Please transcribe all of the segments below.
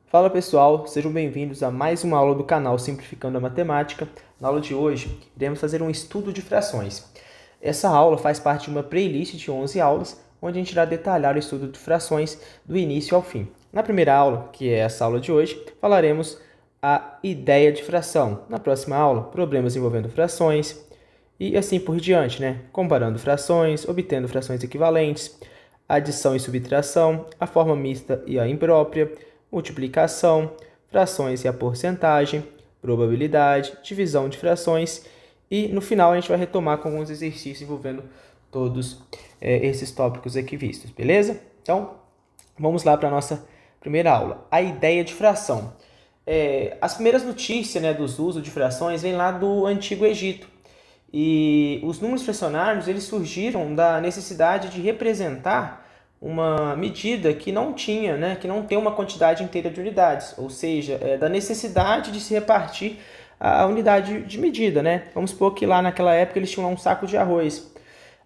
Fala pessoal, sejam bem-vindos a mais uma aula do canal Simplificando a Matemática. Na aula de hoje, iremos fazer um estudo de frações. Essa aula faz parte de uma playlist de 11 aulas, onde a gente irá detalhar o estudo de frações do início ao fim. Na primeira aula, que é essa aula de hoje, falaremos a ideia de fração. Na próxima aula, problemas envolvendo frações e assim por diante, comparando frações, obtendo frações equivalentes, adição e subtração, a forma mista e a imprópria, multiplicação, frações e a porcentagem, probabilidade, divisão de frações e no final a gente vai retomar com alguns exercícios envolvendo todos esses tópicos aqui vistos, beleza? Então, vamos lá para a nossa primeira aula, a ideia de fração. As primeiras notícias dos usos de frações vêm lá do Antigo Egito e os números fracionários eles surgiram da necessidade de representar uma medida que não tinha, que não tem uma quantidade inteira de unidades, ou seja, da necessidade de se repartir a unidade de medida, Vamos supor que lá naquela época eles tinham lá um saco de arroz,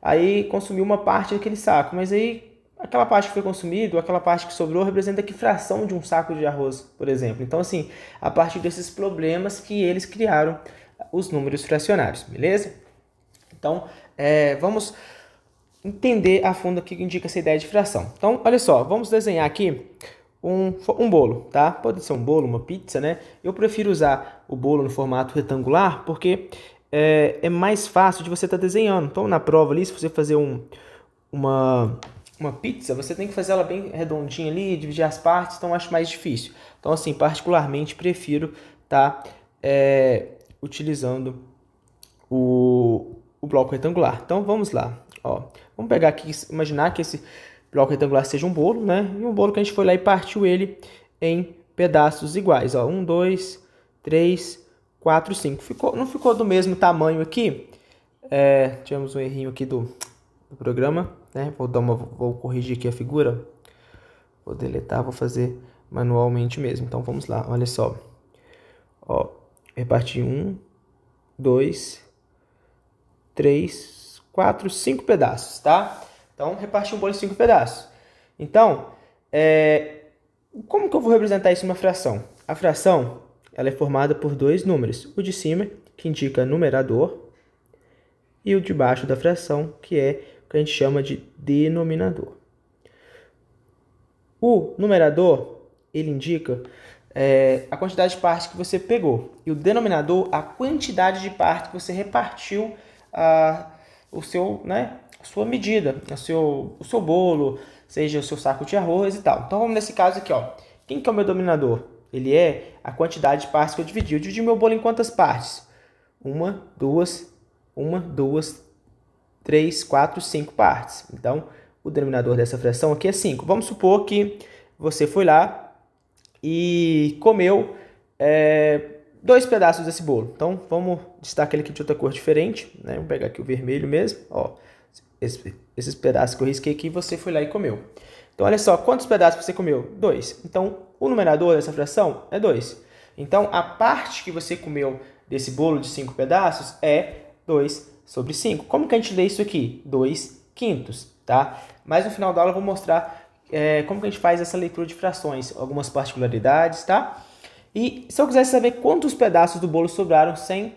aí consumiu uma parte daquele saco, mas aí aquela parte que foi consumida, aquela parte que sobrou, representa que fração de um saco de arroz, por exemplo. Então, assim, a partir desses problemas que eles criaram os números fracionários, beleza? Então, vamos entender a fundo o que indica essa ideia de fração. Então, olha só, vamos desenhar aqui um bolo, tá? Pode ser um bolo, uma pizza, Eu prefiro usar o bolo no formato retangular porque é mais fácil de você estar desenhando. Então, na prova ali, se você fazer uma pizza, você tem que fazer ela bem redondinha ali, dividir as partes, então acho mais difícil. Então, assim, particularmente, prefiro estar utilizando o bloco retangular. Então, vamos lá. Ó, vamos pegar aqui, imaginar que esse bloco retangular seja um bolo, E um bolo que a gente foi lá e partiu ele em pedaços iguais. Ó, 1, 2, 3, 4, 5. Não ficou do mesmo tamanho aqui. Tivemos um errinho aqui do programa, Vou corrigir aqui a figura. Vou deletar, vou fazer manualmente mesmo. Então, vamos lá, olha só. Ó, reparti 1, 2, 3, 4, 5 pedaços, tá? Então, reparti um bolo em 5 pedaços. Então, como que eu vou representar isso em uma fração? A fração, ela é formada por dois números. O de cima, que indica numerador, e o de baixo da fração, que é o que a gente chama de denominador. O numerador, ele indica a quantidade de partes que você pegou. E o denominador, a quantidade de partes que você repartiu a sua medida, o seu bolo, seja o seu saco de arroz e tal. Então, vamos nesse caso aqui, ó. Quem que é o meu denominador? Ele é a quantidade de partes que eu dividi. Eu dividi meu bolo em quantas partes? 1, 2, 3, 4, 5 partes. Então, o denominador dessa fração aqui é 5. Vamos supor que você foi lá e comeu 2 pedaços desse bolo. Então, vamos destacar ele aqui de outra cor diferente, Vamos pegar aqui o vermelho mesmo, ó. Esses pedaços que eu risquei aqui, você foi lá e comeu. Então, olha só, quantos pedaços você comeu? 2. Então, o numerador dessa fração é 2. Então, a parte que você comeu desse bolo de 5 pedaços é 2 sobre 5. Como que a gente lê isso aqui? 2 quintos, tá? Mas no final da aula eu vou mostrar como que a gente faz essa leitura de frações, algumas particularidades, tá? E se eu quisesse saber quantos pedaços do bolo sobraram sem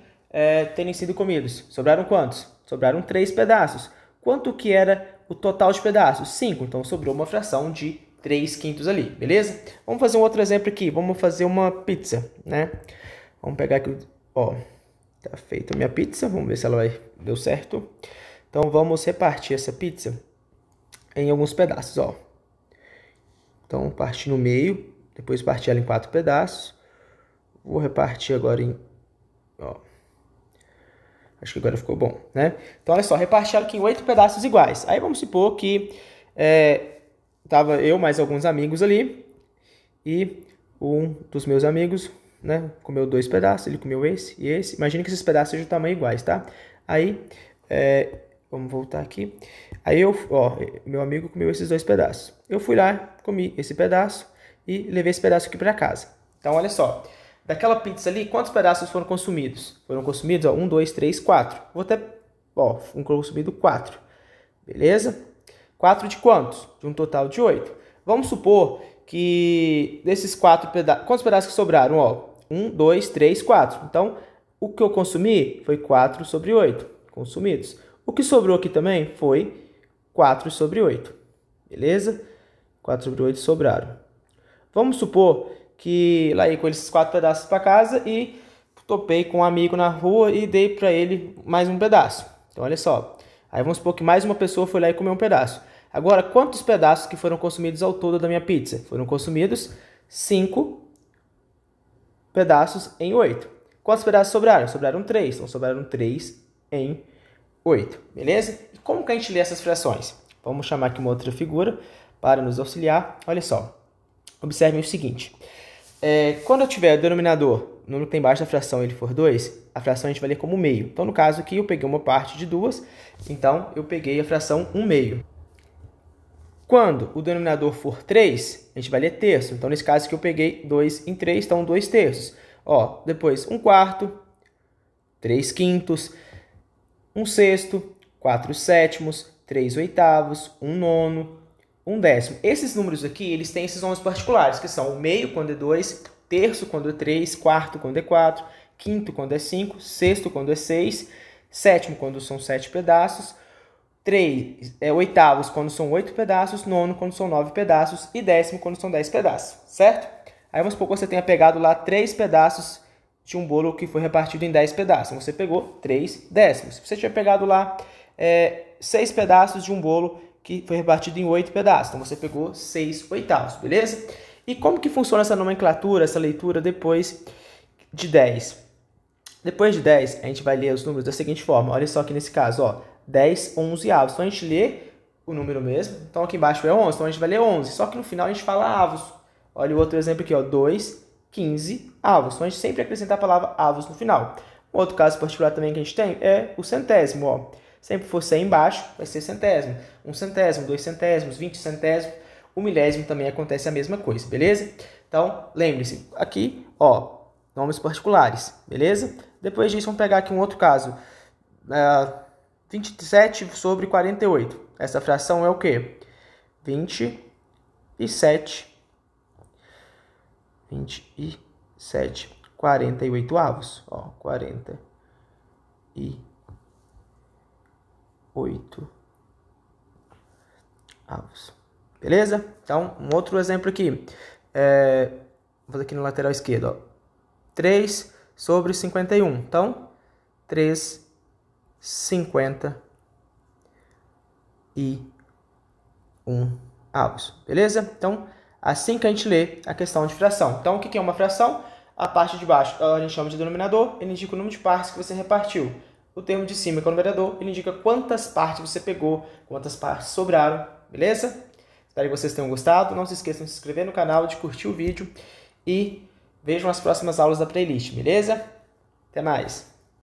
terem sido comidos? Sobraram quantos? Sobraram 3 pedaços. Quanto que era o total de pedaços? 5. Então, sobrou uma fração de 3 quintos ali, beleza? Vamos fazer um outro exemplo aqui. Vamos fazer uma pizza, Vamos pegar aqui, ó. Tá feita a minha pizza. Vamos ver se ela deu certo. Então, vamos repartir essa pizza em alguns pedaços, ó. Então, partir no meio. Depois partir ela em 4 pedaços. Vou repartir agora em... Ó. Acho que agora ficou bom, Então, olha só, reparti ela aqui em 8 pedaços iguais. Aí vamos supor que tava eu mais alguns amigos ali. E um dos meus amigos, comeu 2 pedaços. Ele comeu esse e esse. Imagina que esses pedaços sejam de tamanho iguais, tá? Aí, vamos voltar aqui. Aí meu amigo comeu esses 2 pedaços. Eu fui lá, comi esse pedaço e levei esse pedaço aqui para casa. Então, olha só. Daquela pizza ali, quantos pedaços foram consumidos? Foram consumidos, 1, 2, 3, 4. Vou até, consumido 4. Beleza? 4 de quantos? De um total de 8. Vamos supor que desses 4 pedaços... Quantos pedaços que sobraram? Ó, 1, 2, 3, 4. Então, o que eu consumi foi 4 sobre 8 consumidos. O que sobrou aqui também foi 4 sobre 8. Beleza? 4 sobre 8 sobraram. Vamos supor que lá ia com esses 4 pedaços para casa e topei com um amigo na rua e dei para ele mais um pedaço. Então, olha só. Aí vamos supor que mais uma pessoa foi lá e comeu um pedaço. Agora, quantos pedaços que foram consumidos ao todo da minha pizza? Foram consumidos 5 pedaços em 8. Quantos pedaços sobraram? Sobraram 3. Então, sobraram 3 em 8. Beleza? E como que a gente lê essas frações? Vamos chamar aqui uma outra figura para nos auxiliar. Olha só. Observem o seguinte. Quando eu tiver o denominador, o número que tem embaixo da fração, ele for 2, a fração a gente vai ler como meio. Então, no caso aqui, eu peguei uma parte de 2, então eu peguei a fração 1 meio. Quando o denominador for 3, a gente vai ler terço. Então, nesse caso aqui, eu peguei 2 em 3, então 2 terços. Ó, depois 1 quarto, 3 quintos, 1 sexto, 4 sétimos, 3 oitavos, 1 nono, 1 décimo. Esses números aqui, eles têm esses nomes particulares, que são o meio quando é 2, terço quando é 3, quarto quando é 4, quinto quando é 5, sexto quando é 6, sétimo quando são 7 pedaços, oitavos quando são 8 pedaços, nono quando são 9 pedaços e décimo quando são 10 pedaços, certo? Aí vamos supor que você tenha pegado lá 3 pedaços de um bolo que foi repartido em 10 pedaços. Então, você pegou 3 décimos. Se você tiver pegado lá 6 pedaços de um bolo que foi repartido em 8 pedaços. Então, você pegou 6 oitavos, beleza? E como que funciona essa nomenclatura, essa leitura depois de 10? Depois de 10, a gente vai ler os números da seguinte forma. Olha só aqui nesse caso, ó, 10, 11 avos. Então, a gente lê o número mesmo. Então, aqui embaixo é 11, então a gente vai ler 11. Só que no final a gente fala avos. Olha o outro exemplo aqui, ó, 2, 15 avos. Então, a gente sempre acrescenta a palavra avos no final. Um outro caso particular também que a gente tem é o centésimo, ó. Sempre for 100 embaixo, vai ser centésimo. 1 centésimo, 2 centésimos, 20 centésimos. O milésimo também acontece a mesma coisa, beleza? Então, lembre-se, aqui, ó, nomes particulares, beleza? Depois disso, vamos pegar aqui um outro caso. 27 sobre 48. Essa fração é o quê? 27, 48 avos. Ó, 48 avos. Beleza? Então, um outro exemplo aqui. Vou fazer aqui no lateral esquerdo. Ó. 3 sobre 51. Então, 3,51 avos. Beleza? Então, assim que a gente lê a questão de fração. Então, o que é uma fração? A parte de baixo a gente chama de denominador, ele indica o número de partes que você repartiu. O termo de cima, que é o numerador, ele indica quantas partes você pegou, quantas partes sobraram. Beleza? Espero que vocês tenham gostado. Não se esqueçam de se inscrever no canal, de curtir o vídeo e vejam as próximas aulas da playlist, beleza? Até mais!